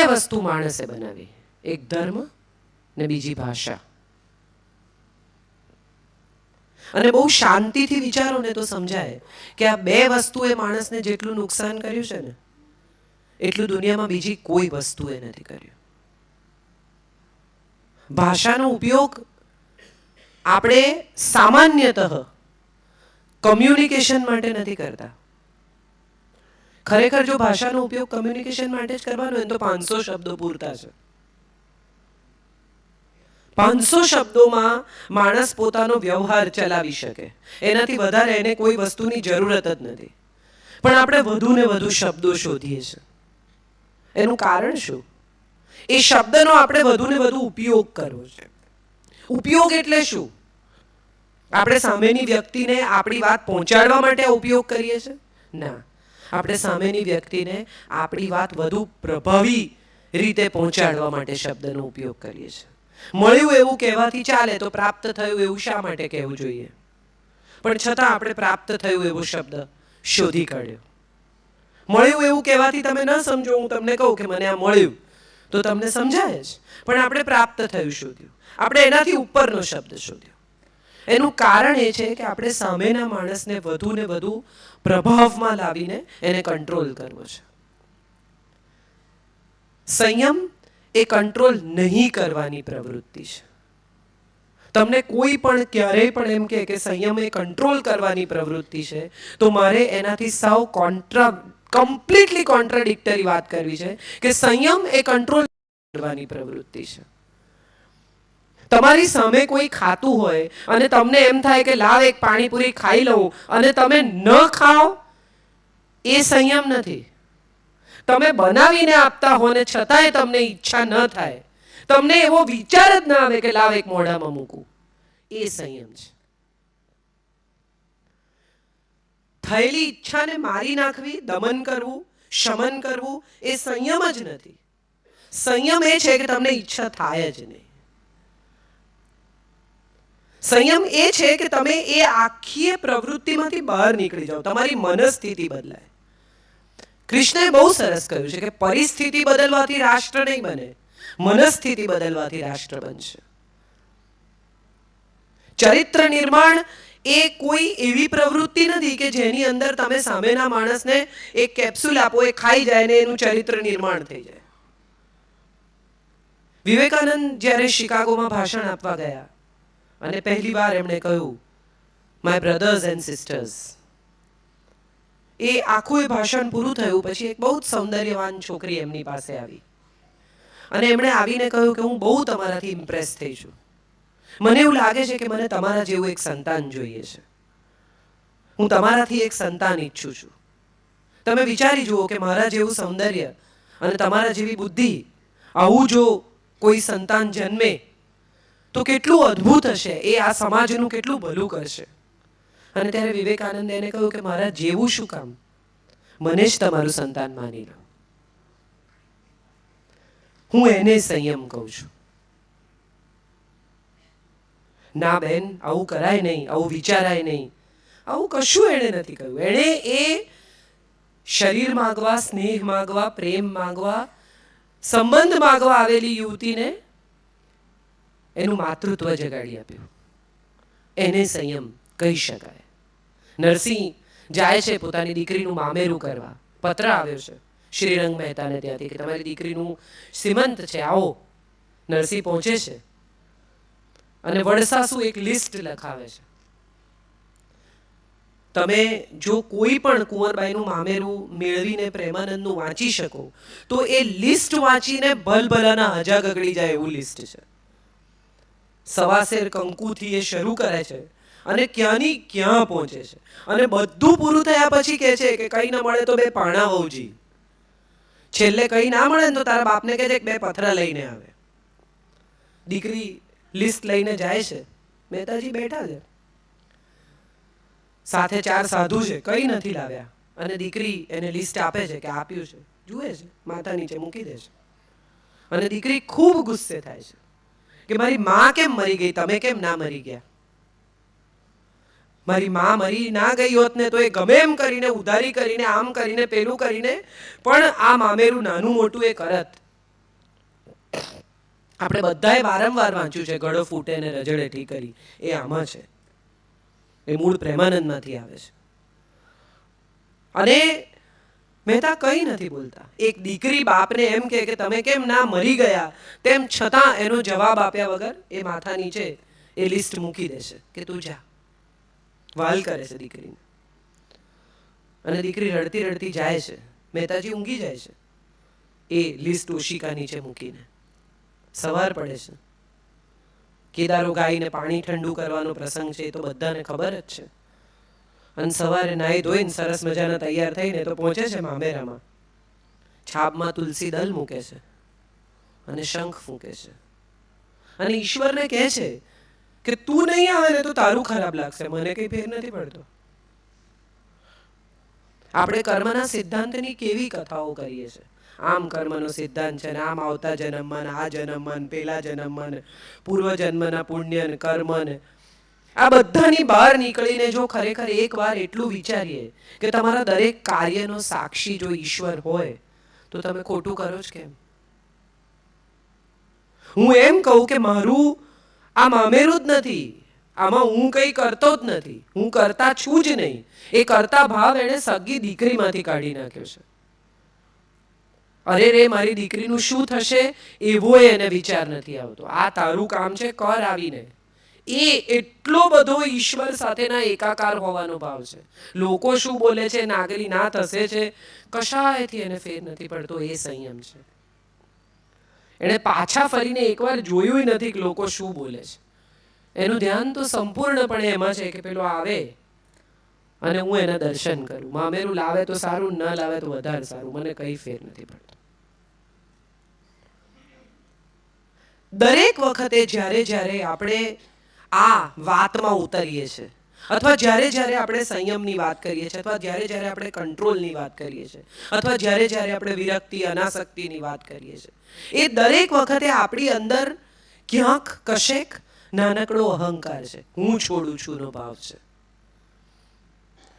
વસ્તુ માણસે બનાવી, એક ધર્મ ને બીજી ભાષા. અને બહુ શાંતિથી વિચારો ને તો સમજાય કે આ બે વસ્તુએ માણસને જેટલું નુકસાન કર્યું છે ને એટલું દુનિયામાં બીજી કોઈ વસ્તુએ નથી કર્યું. ભાષાનો ઉપયોગ આપણે સામાન્યતઃ કમ્યુનિકેશન માટે નથી કરતા. ખરેખર જો ભાષાનો ઉપયોગ કમ્યુનિકેશન માટે જ કરવાનો હોય તો 500 શબ્દો પૂરતા છે. 500 શબ્દોમાં માણસ પોતાનો વ્યવહાર ચલાવી શકે, એનાથી વધારે એને કોઈ વસ્તુની જરૂરત જ નથી. પણ આપણે વધુ ને વધુ શબ્દો શોધીએ છીએ. એનું કારણ શું? એ શબ્દનો આપણે વધુ ને વધુ ઉપયોગ કરવો છે. ઉપયોગ એટલે શું? આપણે સામેની વ્યક્તિને આપણી વાત પહોંચાડવા માટે ઉપયોગ કરીએ છીએ? ના, આપણે સામેની વ્યક્તિને આપણી વાત વધુ પ્રભાવી રીતે પહોંચાડવા માટે શબ્દનો ઉપયોગ કરીએ છીએ. મળ્યું એવું કહેવાથી ચાલે તો પ્રાપ્ત થયું એવું શા માટે કહેવું જોઈએ? પણ છતાં આપણે પ્રાપ્ત થયું એવો શબ્દ શોધી કાઢ્યો. મળ્યું એવું કહેવાથી તમે ન સમજો, હું તમને કહું કે મને આ મળ્યું તો તમને સમજાય જ, પણ આપણે પ્રાપ્ત થયું શોધ્યું, આપણે એનાથી ઉપરનો શબ્દ શોધ્યો. એનું કારણ એ છે કે આપણે સામેના માણસને વધુ ને વધુ પ્રભાવમાં લાવીને એને કંટ્રોલ કરવો છે. સંયમ એ કંટ્રોલ નહીં કરવાની પ્રવૃત્તિ છે. તમને કોઈ પણ ક્યારેય પણ એમ કે સંયમ એ કંટ્રોલ કરવાની પ્રવૃત્તિ છે તો મારે એનાથી સાવ કમ્પ્લીટલી કોન્ટ્રાડિક્ટરી વાત કરવી છે કે સંયમ એ કંટ્રોલ કરવાની પ્રવૃત્તિ છે. તમારી સામે કોઈ ખાતું હોય અને તમને એમ થાય કે લાવ એક પાણીપુરી ખાઈ લઉં અને તમે ન ખાઓ, એ સંયમ નથી. તમે બનાવીને આપતા હો ને છતાંય તમને ઈચ્છા ન થાય, તમને એવો વિચાર જ ના આવે કે લાવ એક મોઢામાં મૂકું, એ સંયમ છે. થયેલી ઈચ્છાને મારી નાખવી, દમન કરવું, શમન કરવું એ સંયમ જ નથી. સંયમ એ છે કે તમને ઈચ્છા થાય જ નહીં. સંયમ એ છે કે તમે એ આખી પ્રવૃત્તિમાંથી બહાર નીકળી જાઓ, તમારી મનસ્થિતિ બદલાય. કૃષ્ણએ બહુ સરસ કહ્યું છે કે પરિસ્થિતિ બદલવાથી રાષ્ટ્ર નહીં બને, મનસ્થિતિ બદલવાથી રાષ્ટ્ર બનશે. ચરિત્ર નિર્માણ એ કોઈ એવી પ્રવૃત્તિ નથી કે જેની અંદર તમે સામેના માણસને એક કેપ્સ્યુલ આપો, એ ખાઈ જાય ને એનું ચરિત્ર નિર્માણ થઈ જાય. વિવેકાનંદ જ્યારે શિકાગોમાં ભાષણ આપવા ગયા અને પહેલી વાર એમણે કહ્યું, માય બ્રધર્સ એન્ડ સિસ્ટર્સ, એ આખું એ ભાષણ પૂરું થયું પછી એક બહુ જ સૌંદર્યવાન છોકરી એમની પાસે આવી અને એમણે આવીને કહ્યું કે હું બહુ તમારાથી ઇમ્પ્રેસ થઈ છું, મને એવું લાગે છે કે મને તમારા જેવું એક સંતાન જોઈએ છે, હું તમારાથી એક સંતાન ઈચ્છું છું. તમે વિચારી જુઓ કે મારા જેવું સૌંદર્ય અને તમારા જેવી બુદ્ધિ, આવું જો કોઈ સંતાન જન્મે તો કેટલું અદ્ભુત હશે, એ આ સમાજનું કેટલું ભલું કરશે. અને ત્યારે વિવેકાનંદે એને કહ્યું કે મારા જેવું શું કામ, મને જ તમારું સંતાન માની લો. હું એને સંયમ કહું છું. ના બેન, આવું કરાય નહીં, આવું વિચારાય નહીં, આવું કશું એણે નથી કહ્યું. એણે એ શરીર માગવા, સ્નેહ માગવા, પ્રેમ માગવા, સંબંધ માગવા આવેલી યુવતીને એનું માતૃત્વ જગાડી આપ્યું. એને સંયમ કહી શકાય. નરસિંહ જાય છે પોતાની દીકરીનું મામેરું કરવા, પત્ર આવ્યો છે શ્રીરંગ મહેતાને ત્યાંથી કે તમારી દીકરીનું સીમંત છે, આવો. નરસિંહ પહોંચે છે અને વડસાસુ એક લિસ્ટ લખાવે છે. તમે જો કોઈ પણ કુંવરબાઈનું મામેરું મેળવીને પ્રેમાનંદનું વાંચી શકો તો એ લિસ્ટ વાંચીને ભલભલાના હજા ગગડી જાય એવું લિસ્ટ છે. સવાસેર કંકુથી એ શરૂ કરે છે અને ક્યાંની ક્યાં પહોંચે છે અને બધું પૂરું થયા પછી કહે છે કે કંઈ ના મળે તો બે પાણા વહુજી, છેલ્લે કંઈ ના મળે ને તો તારા બાપને કહે છે કે બે પથરા લઈને આવે. દીકરી લિસ્ટ લઈને જાય છે, મહેતાજી બેઠા છે, સાથે 4 સાધુ છે, કંઈ નથી લાવ્યા અને દીકરી એને લિસ્ટ આપે છે કે આપ્યું છે, જુએ છે, માથા નીચે મૂકી દે છે અને દીકરી ખૂબ ગુસ્સે થાય છે કે મારી માં કેમ મરી ગઈ, તમે કેમ ના મરી ગયા? મારી માં મરી ના ગઈ હોત ને તો એ ગમે એમ કરીને ઉધારી કરીને આમ કરીને પેલું કરીને પણ આ મામેરું નાનું મોટું એ કરત. આપણે બધાએ વારંવાર વાંચ્યું છે, ગળો ફૂટે ને રજળે ઠીકરી, એ આમાં છે. એ મૂળ પ્રેમાનંદમાંથી આવે છે. અને મહેતા કંઈ નથી બોલતા. એક દીકરી બાપને એમ કે તમે કેમ ના મરી ગયા, તેમ છતાં એનો જવાબ આપ્યા વગર એ માથા નીચે એ લિસ્ટ મૂકી દેશે કે તું જા. વાલ કરે છે દીકરીને. અને દીકરી રડતી રડતી જાય છે. મહેતાજી ઊંઘી જાય છે એ લિસ્ટ ઓશિકા નીચે મૂકીને. સવાર પડે છે. કેદારો ગાઈને પાણી ઠંડુ કરવાનો પ્રસંગ છે, એ તો બધાને ખબર જ છે. અને સવારે નાહી ધોઈને સરસ મજાના તૈયાર થઈને તો પહોંચે છે મામેરામાં. છાબમાં તુલસી દલ મૂકે છે અને શંખ ફૂંકે છે અને ઈશ્વરને કહે છે કે તું નહીં આવે ને તો તારું ખરાબ લાગશે, મને કઈ ફેર નથી પડતો. આપણે કર્મના સિદ્ધાંતની કેવી કથાઓ કરીએ છીએ. આમ કર્મનો સિદ્ધાંત છે ને આમ આવતા જન્મમાં, આ જન્મમાં, પેલા જન્મમાં, પૂર્વ જન્મના પુણ્ય ને કર્મ ને, આ બધાની બહાર નીકળીને જો ખરેખર એકવાર એટલું વિચારીએ કે તમારા દરેક કાર્યનો સાક્ષી જો ઈશ્વર હોય તો તમે ખોટું કરો જ કેમ? હું એમ કહું કે મારું આ મામેરું જ નથી, આમાં હું કંઈ કરતો જ નથી, હું કરતા છું જ નહીં. એ કરતા ભાવ એણે સગી દીકરીમાંથી કાઢી નાખ્યો છે. અરે રે મારી દીકરીનું શું થશે એવો એને વિચાર નથી આવતો. આ તારું કામ છે, કર આવીને. એ એટલો બધો ઈશ્વર સાથેના એકાકાર હોવાનો ભાવ છે. લોકો શું બોલે છે, નાગરી ના થશે છે, કશાયથી એને ફેર નથી પડતો. એ સંયમ છે. એણે પાછા ફરીને એકવાર જોયું નથી કે લોકો શું બોલે છે. એનું ધ્યાન તો સંપૂર્ણપણે એમાં છે કે પેલો આવે અને હું એના દર્શન કરું. મામેરું લાવે તો સારું, ન લાવે તો વધારે સારું, મને કઈ ફેર નથી પડતો. દરેક વખતે જ્યારે જ્યારે આપણે આ વાતમાં ઉતરીએ છીએ, અથવા જ્યારે જ્યારે આપણે સંયમની વાત કરીએ છીએ, અથવા જ્યારે જ્યારે આપણે કંટ્રોલની વાત કરીએ છીએ, અથવા જ્યારે જ્યારે આપણે વિરક્તિ અનાસક્તિની વાત કરીએ છીએ, એ દરેક વખતે આપણી અંદર ક્યાંક કશેક નાનકડો અહંકાર છે, હું છોડું છું નો ભાવ છે.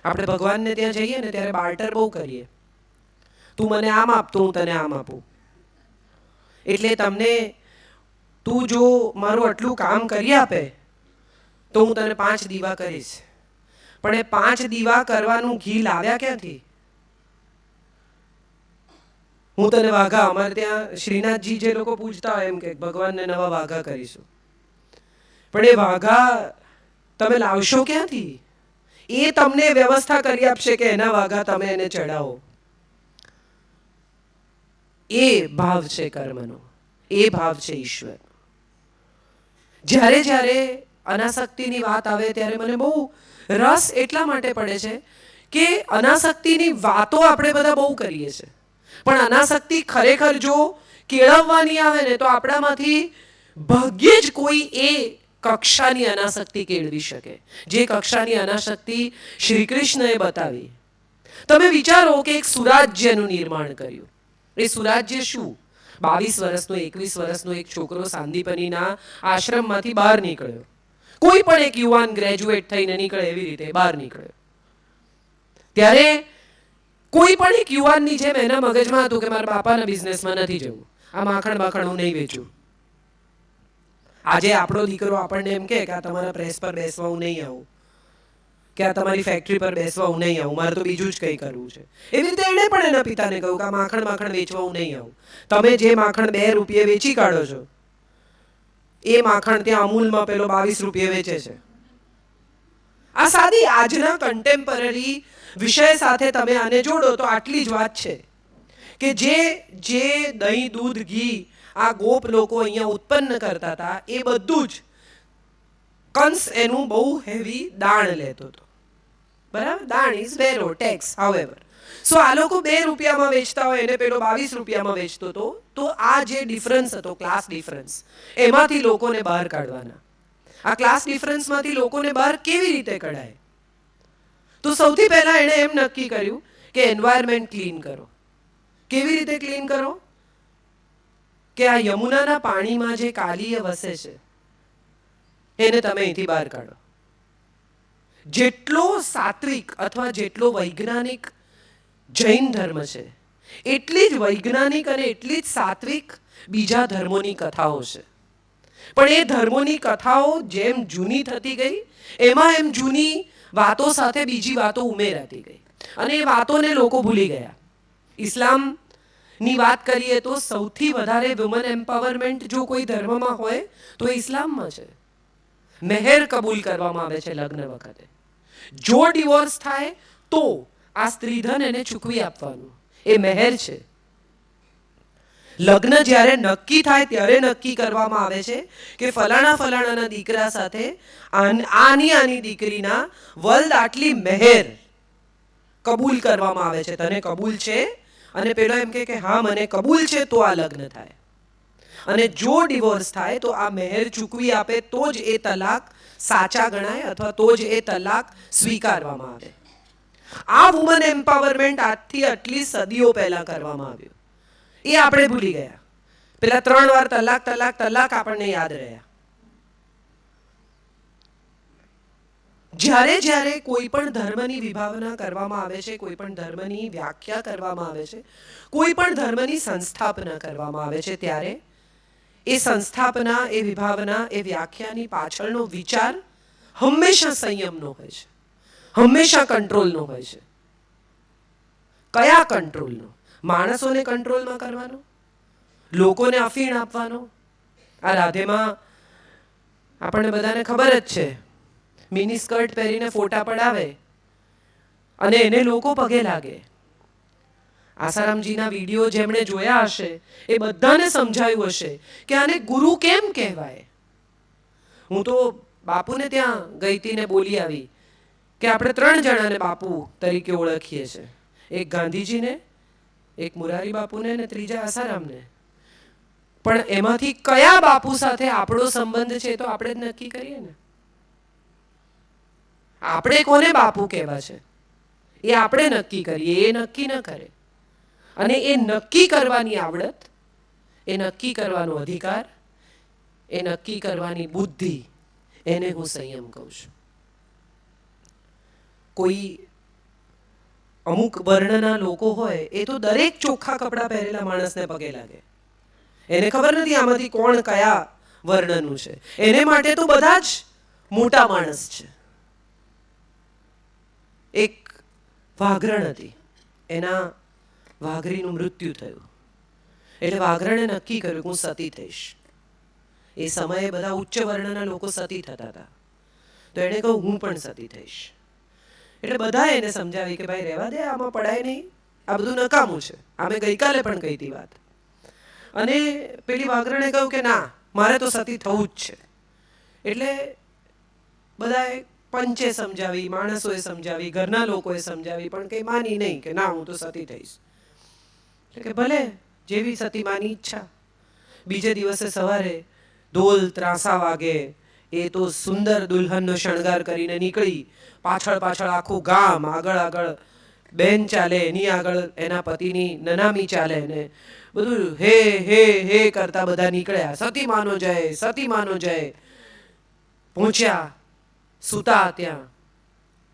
આપણે ભગવાનને ત્યાં જઈએ ને ત્યારે બાર્ટર બહુ કરીએ. તું મને આમ આપ તો હું તને આમ આપું. એટલે તમને તું જો મારું આટલું કામ કરી આપે તો હું તને 5 દીવા કરીશ. પણ એ 5 દીવા કરવાનું ઘી લાવ્યા ક્યાંથી? હું તને વાઘા, અમારે ત્યાં શ્રીનાથજી જે લોકો પૂજતા હોય એમ કે ભગવાનને નવા વાઘા કરીશું. પણ એ વાઘા તમે લાવશો ક્યાંથી? એ તમને વ્યવસ્થા કરી આપશે કે એના વાઘા તમે એને ચડાવો. એ ભાવ છે કર્મનો, એ ભાવ છે ઈશ્વર. જ્યારે જ્યારે અનાસક્તિની વાત આવે ત્યારે મને બહુ રસ એટલા માટે પડે છે કે અનાસક્તિની વાતો આપણે બધા બહુ કરીએ છીએ, પણ અનાસક્તિ ખરેખર જો કેળવવાની આવે ને તો આપણામાંથી ભાગ્યે જ કોઈ એ કક્ષાની અનાસક્તિ કેળવી શકે જે કક્ષાની અનાસક્તિ શ્રી કૃષ્ણએ બતાવી. તમે વિચારો કે એક સુરાજ્યનું નિર્માણ કર્યું. એ સુરાજ્ય શું? 22 વર્ષનો 21 વર્ષનો એક છોકરો સાંદીપનીના આશ્રમમાંથી બહાર નીકળ્યો. કોઈ પણ એક યુવાન ગ્રેજ્યુએટ થઈને નીકળે એવી રીતે બહાર નીકળ્યો. ત્યારે કોઈ પણ એક યુવાનની જેમ એના મગજમાં હતું કે મારા બાપાના બિઝનેસમાં નથી જવું, આ માખણ બાખણ હું નહીં વેચું. આજે આપણો દીકરો આપણને એમ કે આ તમારા પ્રેસ પર બેસવા હું નહીં આવું, કે આ તમારી ફેક્ટરી પર બેસવા હું નહીં આવું, મારે તો બીજું જ કંઈ કરવું છે. એવી રીતે એણે પણ એના પિતાને કહ્યું કે આ માખણ વેચવા હું નહીં આવું. તમે જે માખણ 2 રૂપિયે વેચી કાઢો છો એ માખણ ત્યાં અમૂલમાં પેલો 22 રૂપિયે વેચે છે. આ સાદી આજના કન્ટેમ્પરરી વિષય સાથે તમે આને જોડો તો આટલી જ વાત છે કે જે દહીં દૂધ ઘી આ ગોપ લોકો અહીંયા ઉત્પન્ન કરતા હતા એ બધું જ કંસ એનું બહુ હેવી દાણ લેતો હતો. બરાબર? દાણ ઇઝ વેરો, ટેક્સ, હાઉએવર. સો આ લોકો 2 રૂપિયામાં વેચતા હોય એને પેલો 22 રૂપિયામાં વેચતો હતો. તો આ જે ડિફરન્સ હતો, ક્લાસ ડિફરન્સ, એમાંથી લોકોને બહાર કાઢવાના. આ ક્લાસ ડિફરન્સમાંથી લોકોને બહાર કેવી રીતે કઢાય? તો સૌથી પહેલા એણે એમ નક્કી કર્યું કે એન્વાયરમેન્ટ ક્લીન કરો. કેવી રીતે ક્લીન કરો? કે આ યમુનાના પાણીમાં જે કાલીય વસે છે એને તમે અહીંથી બહાર કાઢો. જેટલો સાત્વિક અથવા જેટલો વૈજ્ઞાનિક જૈન ધર્મ છે એટલી જ વૈજ્ઞાનિક અને એટલી જ સાત્વિક બીજા ધર્મોની કથાઓ છે. પણ એ ધર્મોની કથાઓ જેમ જૂની થતી ગઈ એમાં એમ જૂની વાતો સાથે બીજી વાતો ઉમેરાતી ગઈ અને એ વાતોને લોકો ભૂલી ગયા. ઇસ્લામની વાત કરીએ તો સૌથી વધારે વુમન એમ્પાવરમેન્ટ જો કોઈ ધર્મમાં હોય તો એ ઇસ્લામમાં છે. મહેર કબૂલ કરવામાં આવે છે લગ્ન વખતે. જો ડિવોર્સ થાય તો આ સ્ત્રીધન એને ચૂકવી આપવાનું, એ મહેર છે. લગ્ન જ્યારે નક્કી થાય ત્યારે નક્કી કરવામાં આવે છે કે ફલાણા ફલાણાના દીકરા સાથે આની દીકરીના વલ્દ આટલી મહેર કબૂલ કરવામાં આવે છે. તને કબૂલ છે? અને પેલો એમ કે હા મને કબૂલ છે, તો આ લગ્ન થાય. અને જો ડિવોર્સ થાય તો આ મહેર ચૂકવી આપે તો જ એ તલાક સાચા ગણાય અથવા તો જ એ તલાક સ્વીકારવામાં આવે. આ વુમન એમ્પાવરમેન્ટ આજથી આટલી સદીઓ પહેલા કરવામાં આવ્યું, એ આપણે ભૂલી ગયા. પેલા 3 વાર તલાક તલાક તલાક આપણને યાદ રહ્યા. જ્યારે જ્યારે કોઈ પણ ધર્મની વિભાવના કરવામાં આવે છે, કોઈ પણ ધર્મની વ્યાખ્યા કરવામાં આવે છે, કોઈ પણ ધર્મની સંસ્થાપના કરવામાં આવે છે, ત્યારે એ સંસ્થાપના, એ વિભાવના, એ વ્યાખ્યાની પાછળનો વિચાર હંમેશા સંયમનો હોય છે, હંમેશા કંટ્રોલનો હોય છે. કયા કંટ્રોલનો? માણસોને કંટ્રોલમાં કરવાનો, લોકોને અફીણ આપવાનો. આ રાધેમાં આપણને બધાને ખબર જ છે, મિની સ્કર્ટ પહેરીને ફોટા પડાવે અને એને લોકો પગે લાગે. આસારામજીના વિડીયો જેમણે જોયા હશે એ બધાને સમજાયું હશે કે આને ગુરુ કેમ કહેવાય. હું તો બાપુને ત્યાં ગઈ હતી ને બોલી આવી કે આપણે 3 જણાને બાપુ તરીકે ઓળખીએ છીએ, એક ગાંધીજીને, એક મુરારી બાપુને ને ત્રીજા આસારામને. પણ એમાંથી કયા બાપુ સાથે આપણો સંબંધ છે તો આપણે જ નક્કી કરીએ ને. આપણે કોને બાપુ કહેવા છે એ આપણે નક્કી કરીએ, એ નક્કી ન કરે. અને એ નક્કી કરવાની આવડત, એ નક્કી કરવાનો અધિકાર, એ નક્કી કરવાની બુદ્ધિ, એને હું સંયમ કહું છું. કોઈ અમુક વર્ણના લોકો હોય એ તો દરેક ચોખ્ખા કપડાં પહેરેલા માણસને પગે લાગે. એને ખબર નથી આમાંથી કોણ કયા વર્ણનું છે. એને માટે તો બધા જ મોટા માણસ છે. એક વાઘરણ હતી, એના વાઘરીનું મૃત્યુ થયું. એટલે વાઘરણે નક્કી કર્યું કે હું સતી થઈશ. એ સમયે બધા ઉચ્ચ વર્ણના લોકો સતી થતા હતા, તો એણે કહ્યું હું પણ સતી થઈશ. એટલે બધા એને સમજાવી કે ભાઈ રહેવા દે, આમાં પડાય નહીં, આ બધું નકામું છે. અમે ગઈકાલે પણ કહી હતી વાત. અને પેલી વાઘરણે કહ્યું કે ના, મારે તો સતી થવું જ છે. એટલે બધાએ પંચે સમજાવી, માણસોએ સમજાવી, ઘરના લોકોએ સમજાવી, પણ કંઈ માની નહીં કે ના હું તો સતી થઈશ. એટલે કે ભલે, જેવી સતી માની ઈચ્છા. બીજે દિવસે સવારે ઢોલ ત્રાંસા વાગે, એ તો સુંદર દુલ્હનનો શણગાર કરીને નીકળી. પાછળ પાછળ આખું ગામ, આગળ આગળ બેન ચાલે, એની આગળ એના પતિની નનામી ચાલે ને બધું હે હે હે કરતા બધા નીકળ્યા. સતી માનો જય, સતી માનો જય. પહોંચ્યા, સૂતા ત્યાં.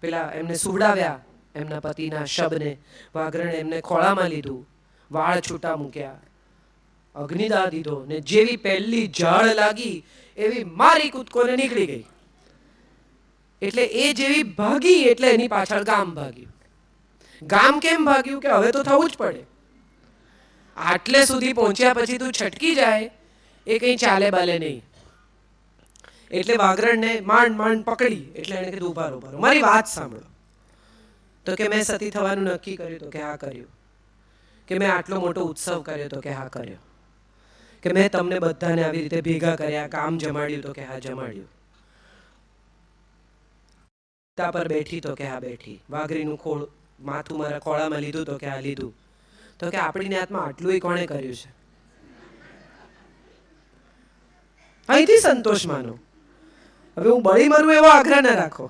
પેલા એમને સુવડાવ્યા, એમના પતિના શબને. વાઘરણે એમને ખોળામાં લીધું, વાળ છૂટા મૂક્યા, અગ્નિદાહ દીધો, ને જેવી પહેલી ઝાડ લાગી એવી મારી કૂદકોને નીકળી ગઈ. એટલે એ જેવી ભાગી એટલે એની પાછળ ગામ ભાગ્યું. ગામ કેમ ભાગ્યું? કે હવે તો થવું જ પડે. આટલે સુધી પહોંચ્યા પછી તું છટકી જાય એ કંઈ ચાલે બાલે નહીં. એટલે વાઘરણને માંડ માંડ પકડી. એટલે એને કીધું ઉભા રહો, મારી વાત સાંભળો. તો કે મેં સતી થવાનું નક્કી કર્યું. તો કે હા કર્યું. કે મેં આટલો મોટો ઉત્સવ કર્યો. તો કે હા કર્યો. કે મેં તમને બધાને આવી રીતે ભેગા કર્યા, કામ જમાડ્યું. તો કે હા જમાડ્યું. તા પર બેઠી. તો કે હા બેઠી. વાઘરીનું ખોળ માથું મારા ખોળામાં લીધું. તો કે હા લીધું. તો કે આપણી નાતમાં આટલું કોણે કર્યું છે? અહીંથી સંતોષ માનો. હવે હું બળી મરું એવો આગ્રહ ન રાખો.